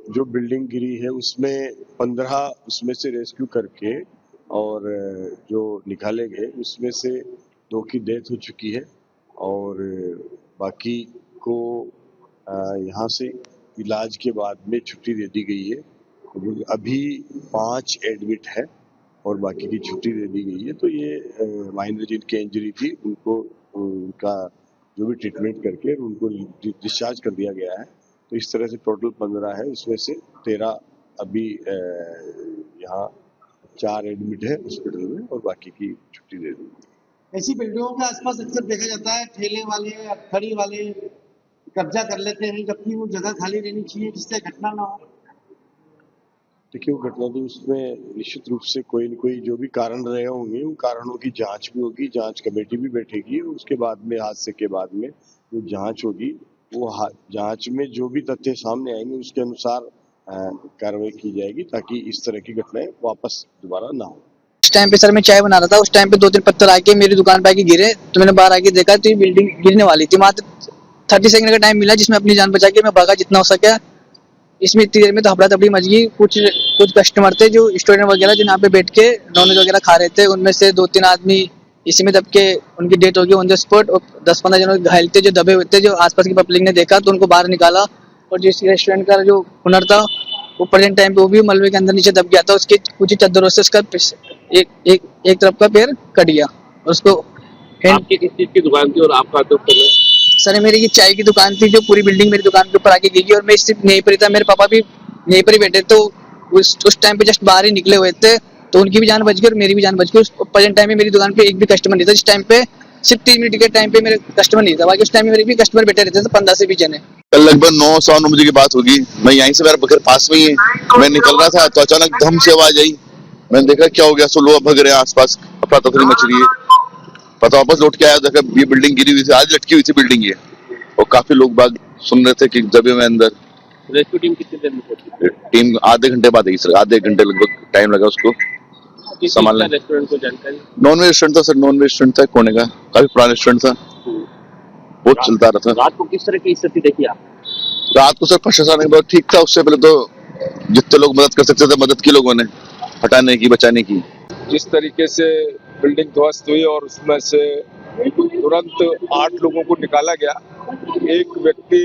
जो बिल्डिंग गिरी है उसमें 15 उसमें से रेस्क्यू करके और जो निकाले गए उसमें से 2 की डेथ हो चुकी है और बाकी को यहाँ से इलाज के बाद में छुट्टी दे दी गई है। अभी 5 एडमिट है और बाकी की छुट्टी दे दी गई है। तो ये माइनर जिनके इंजरी थी उनको उनका जो भी ट्रीटमेंट करके उनको डिस्चार्ज कर दिया गया है। तो इस तरह से टोटल 15 है, इसमें से 13 अभी यहाँ 4 एडमिट है हॉस्पिटल में और बाकी की छुट्टी दे दी। ऐसी बिल्डिंगों के आसपास अक्सर देखा जाता है ठेले वाले फड़ी वाले कब्जा कर लेते हैं, जबकि वो जगह खाली रहनी चाहिए जिससे घटना ना हो। देखिए, वो घटना तो उसमें निश्चित रूप से कोई न कोई जो भी कारण रहे होंगे उन कारणों की जांच भी होगी, जांच कमेटी भी बैठेगी और उसके बाद में हादसे के बाद में जो जांच होगी वो जांच में जो भी तथ्य सामने आएंगे उसके अनुसार कार्रवाई की जाएगी ताकि इस तरह की घटनाएं वापस दोबारा ना हो। उस टाइम पे सर मैं चाय बना रहा था, उस टाइम पे 2-3 पत्थर आके मेरी दुकान पे आके गिरे तो मैंने बाहर आके देखा तो ये बिल्डिंग गिरने वाली थी। मात्र 30 सेकंड का टाइम मिला जिसमें अपनी जान बचा के मैं भागा जितना हो सका। इसमें इतनी देर में तो हफड़ा तफड़ी मच गई। कुछ कस्टमर थे जो स्टूडेंट वगैरह जो यहाँ पे बैठ के नॉनवेज वगैरह खा रहे थे, उनमें से 2-3 आदमी इसी में दब के उनकी डेथ हो गई ऑन द स्पॉट और 10-15 जनों घायल थे जो दबे हुए थे। जो आसपास की पब्लिक ने देखा तो उनको बाहर निकाला और जिस रेस्टोरेंट का जो ओनर था वो प्रेजेंट टाइम पे वो भी मलबे के अंदर नीचे दब गया था। उसके कुछ चद्दरों से उसका एक तरफ का पैर कट गया। उसको आपकी किस चीज की दुकान थी और आपका तो सर मेरी ये चाय की दुकान थी जो पूरी बिल्डिंग मेरी दुकान के ऊपर आके गिरी और मैं सिर्फ यहीं पर ही था। मेरे पापा भी यहीं पर ही बैठे तो उस टाइम पे जस्ट बाहर ही निकले हुए थे तो उनकी भी जान बच गई और मेरी भी जान बच गई। उस प्रेजेंट टाइम में मेरी दुकान पे एक भी कस्टमर नहीं था। जिस टाइम पे सिर्फ 3 मिनट के टाइम पे मेरे कस्टमर नहीं था, बाकी उस टाइम में मेरे भी कस्टमर बैठे रहते थे 15 से 20 जने। कल लगभग 9-9 बजे की बात होगी। मैं यहीं से, मेरा घर पास में ही है, मैं निकल रहा था तो अचानक धम से आवाज आई। मैंने देखा क्या हो गया, सब लोग भग रहे हैं, आसपास अफरा तफरी मच रही है। पता वापस लौट के आया, देखा ये बिल्डिंग गिरी हुई थी, आज लटकी हुई थी बिल्डिंग ये, और काफी लोग बाग सुन रहे थे कि दबे में अंदर। रेस्क्यू टीम कितनी देर में पहुंची? टीम आधे घंटे बाद आई सर, आधे घंटे लगभग टाइम लगा उसको संभालने। रेस्टोरेंट को जानकारी? नॉन वेज रेस्टोरेंट था सर, नॉन वेज रेस्टोरेंट था कोने का, काफी पुराना रेस्टोरेंट था, बहुत चलता रहा था। रात को किस तरह की स्थिति देखी आप? रात को सर प्रशासन बहुत ठीक था। उससे पहले तो जितने लोग मदद कर सकते थे मदद की लोगों ने, हटाने की, बचाने की। जिस तरीके से बिल्डिंग ध्वस्त हुई और उसमें से तुरंत 8 लोगों को निकाला गया, एक व्यक्ति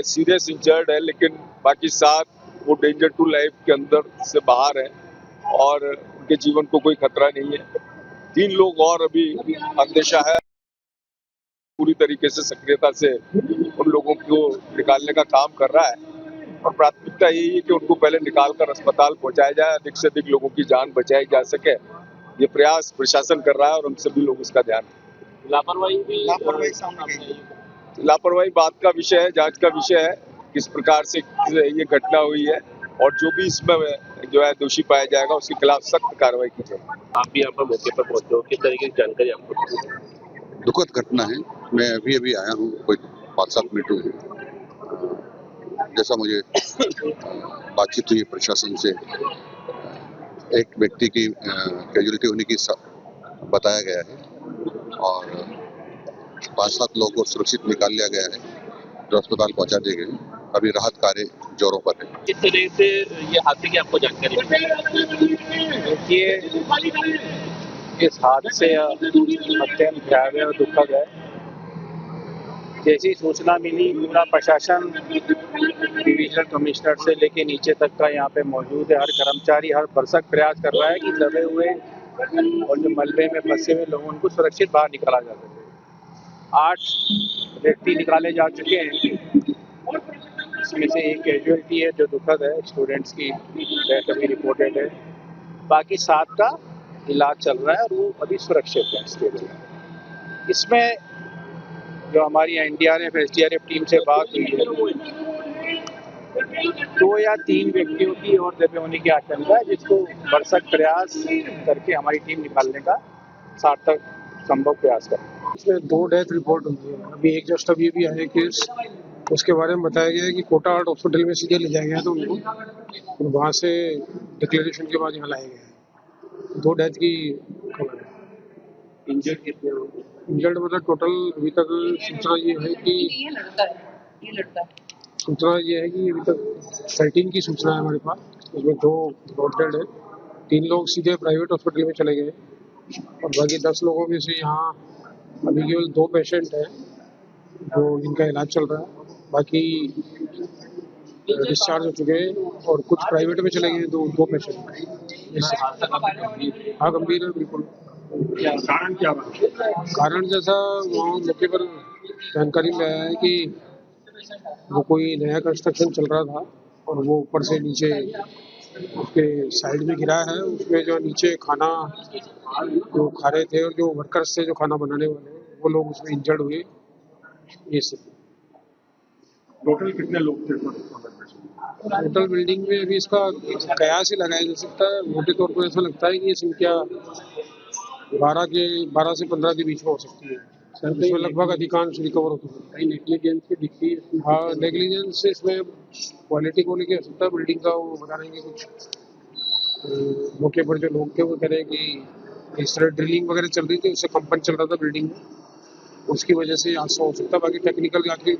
सीरियस इंजर्ड है लेकिन बाकी 7 वो डेंजर टू लाइफ के अंदर से बाहर है और उनके जीवन को कोई खतरा नहीं है। 3 लोग और अभी अंदेशा है। पूरी तरीके से सक्रियता से उन लोगों को निकालने का काम कर रहा है और प्राथमिकता यही है कि उनको पहले निकालकर अस्पताल पहुंचाया जाए, अधिक से अधिक लोगों की जान बचाई जा सके। ये प्रयास प्रशासन कर रहा है और हम सभी लोग इसका ध्यान। लापरवाही बात का विषय है, जांच का विषय है, किस प्रकार से ये घटना हुई है और जो भी इसमें जो है दोषी पाया जाएगा उसके खिलाफ सख्त कार्रवाई की जाएगी। आप भी यहाँ पर मौके पर पहुंचे हो, किस तरीके की जानकारी आपको? दुखद घटना है। मैं अभी आया हूँ, कोई 5-7 मिनट हुए। जैसा मुझे बातचीत हुई प्रशासन से, एक व्यक्ति की कैजुअलिटी होने की बताया गया है और 5-7 लोगों को सुरक्षित निकाल लिया गया है जो अस्पताल पहुंचा दिए गए। अभी राहत कार्य जोरों पर है। किस तरह से ये हादसे की आपको जानकारी मिली? देखिए, इस हादसे अत्यंत भयावह और दुखद है। जैसी सूचना मिली पूरा प्रशासन डिविजनल कमिश्नर से लेके नीचे तक का यहाँ पे मौजूद है। हर कर्मचारी हर भरसक प्रयास कर रहा है कि दबे हुए और जो मलबे में फंसे हुए लोगों को सुरक्षित बाहर निकाला जा सके। 8 व्यक्ति निकाले जा चुके हैं, इसमें से एक कैजुअलिटी है जो दुखद है, स्टूडेंट्स की डेथ अभी रिपोर्टेड है। बाकी 7 का इलाज चल रहा है और वो अभी सुरक्षित है, स्टेबल है। इसमें जो हमारी एनडीआरएफ एसडीआरएफ टीम से बात हुई है, 2 या 3 व्यक्तियों की और दबे होने की आशंका है, जिसको भरसक प्रयास करके हमारी टीम निकालने का सार्थक संभव प्रयास करें। इसमें 2 डेथ रिपोर्ट हुई है। अभी एक जस्ट अभी भी आया केस, उसके बारे में बताया गया है कि कोटा हार्ट हॉस्पिटल में सीधे ले जाया गया था उनको और वहाँ से डिक्लेरेशन के बाद यहाँ लाया गया। 2 डेथ की खबर है। इंजर्ड कितने लोग? इंजर्ड मतलब टोटल अभी तक सूचना ये है कि ये लड़का है। सूचना ये है कि अभी तक 13 की सूचना है हमारे पास, उसमें 2 ब्रॉड है, 3 लोग सीधे प्राइवेट हॉस्पिटल में चले गए और बाकी 10 लोगों में से यहाँ अभी केवल 2 पेशेंट हैं जो जिनका इलाज चल रहा है, बाकी डिस्चार्ज हो चुके हैं और कुछ प्राइवेट में चले गए 2 पेशेंट। हाँ, गंभीर है बिल्कुल। कारण क्या बना? कारण जैसा वहाँ मौके पर जानकारी में आया है कि वो कोई नया कंस्ट्रक्शन चल रहा था और वो ऊपर से नीचे उसके साइड में गिरा है, उसमें जो नीचे खाना जो खा रहे थे और जो वर्कर्स थे जो खाना बनाने वाले वो लोग उसमें इंजर्ड हुए। ये सब टोटल कितने लोग थे? टोटल बिल्डिंग में अभी इसका कयास ही लगाया जा सकता है, मोटे तौर पर ऐसा लगता है कि ये संख्या 12 से 15 के बीच में हो सकती है। इसमें लगभग अधिकांश रिकवर हो चुके हैं। नेग्लिजेंस की दिखती है? हाँ, नेग्लिजेंस से इसमें क्वालिटी को लेकर हो सकता है बिल्डिंग का। वो बता रहे हैं कि कुछ मौके पर जो लोग थे वो कह रहे हैं कि इस तरह ड्रिलिंग वगैरह चल रही थी, उससे कंपन चल रहा था बिल्डिंग में, उसकी वजह से हादसा हो सकता है। बाकी टेक्निकल आखिर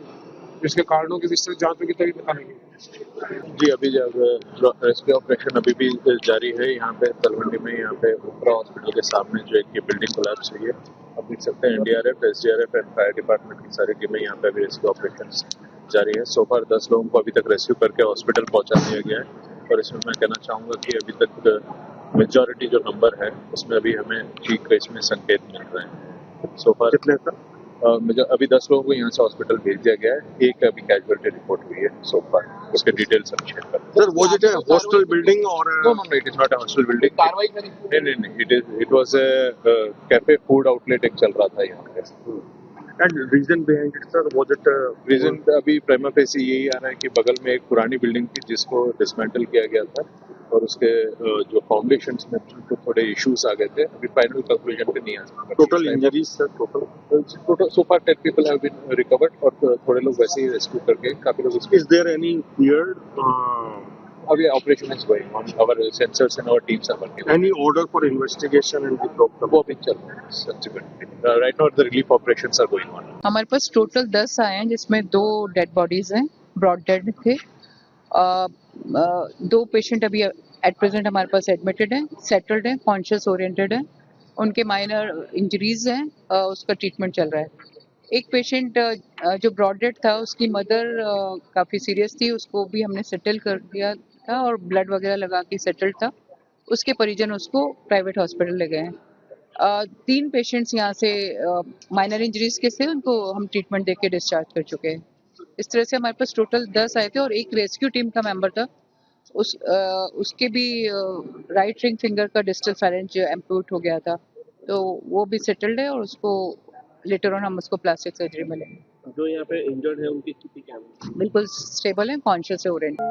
इसके कारणों की विस्तृत जांच होगी तभी पता लगेगा। जी, अभी जब रेस्क्यू ऑपरेशन अभी भी जारी है यहाँ पे तलवंडी में, यहाँ पे उपरा हॉस्पिटल के सामने जो एक ये बिल्डिंग कोलैप्स हुई है। आप देख सकते हैं NDRF, SDRF and fire department की सारी टीमें यहाँ पे अभी रेस्क्यू ऑपरेशन जारी है। सो फार 10 लोगों को अभी तक रेस्क्यू करके हॉस्पिटल पहुंचा दिया गया है और इसमें मैं कहना चाहूँगा कि अभी तक मेजॉरिटी जो नंबर है उसमें अभी हमें ठीक का इसमें संकेत मिल रहे हैं। सो फार कितने का? अभी 10 लोगों को यहाँ से हॉस्पिटल भेज दिया गया है, एक अभी कैजुअलिटी रिपोर्ट हुई है सो फार, उसके डिटेल्स हम शेयर करते हैं। सर, वो जो हॉस्टल बिल्डिंग और No, it is not a hostel building. कार्रवाई करी? नहीं, it was a cafe food outlet एक चल रहा था यहाँ पे। And reason behind it sir, was it reason अभी प्राइमा फेसी यही आ रहा है कि बगल में एक पुरानी बिल्डिंग थी जिसको डिसमेंटल किया गया था और उसके जो फाउंडेशंस में तो थोड़े इश्यूज आ गए थे। अभी फाइनल कंक्लूजन पे नहीं आ सकता। Total injuries sir? Total so far 10 people have been recovered और थोड़े लोग वैसे ही रेस्क्यू करके काफी लोग इज देयर एनी फियर? अभी operation is going on, our sensors and our teams are working. Any order for investigation and the problem? वो अभी चल रहा है subsequently. Right now the relief operations are going on. हमारे पास total 10 आए हैं जिसमें 2 डेड बॉडीज हैं, ब्रॉड डेड थे। 2 पेशेंट अभी एट प्रेजेंट हमारे पास एडमिटेड हैं, सेटल्ड हैं, कॉन्शियस ओरिएंटेड हैं, उनके माइनर इंजरीज हैं, उसका ट्रीटमेंट चल रहा है। एक पेशेंट जो ब्रॉड डेड था उसकी मदर काफ़ी सीरियस थी, उसको भी हमने सेटल कर दिया था और ब्लड वगैरह लगा के सेटल्ड था। उसके परिजन उसको प्राइवेट हॉस्पिटल ले गए हैं। 3 पेशेंट्स यहाँ से माइनर इंजरीज के से उनको हम ट्रीटमेंट देके डिस्चार्ज कर चुके हैं। इस तरह से हमारे पास टोटल 10 आए थे और एक रेस्क्यू टीम का मेंबर था, उसके भी राइट रिंग फिंगर का डिस्टल फेरेंज एम्प्यूट हो गया था, तो वो भी सेटल्ड है और उसको लेटर ऑन हम उसको प्लास्टिक सर्जरी में लेंगे। जो यहाँ पे इंजर्ड है उनकी स्थिति क्या है? बिल्कुल स्टेबल है, कॉन्शियस है ओरिएंटेड।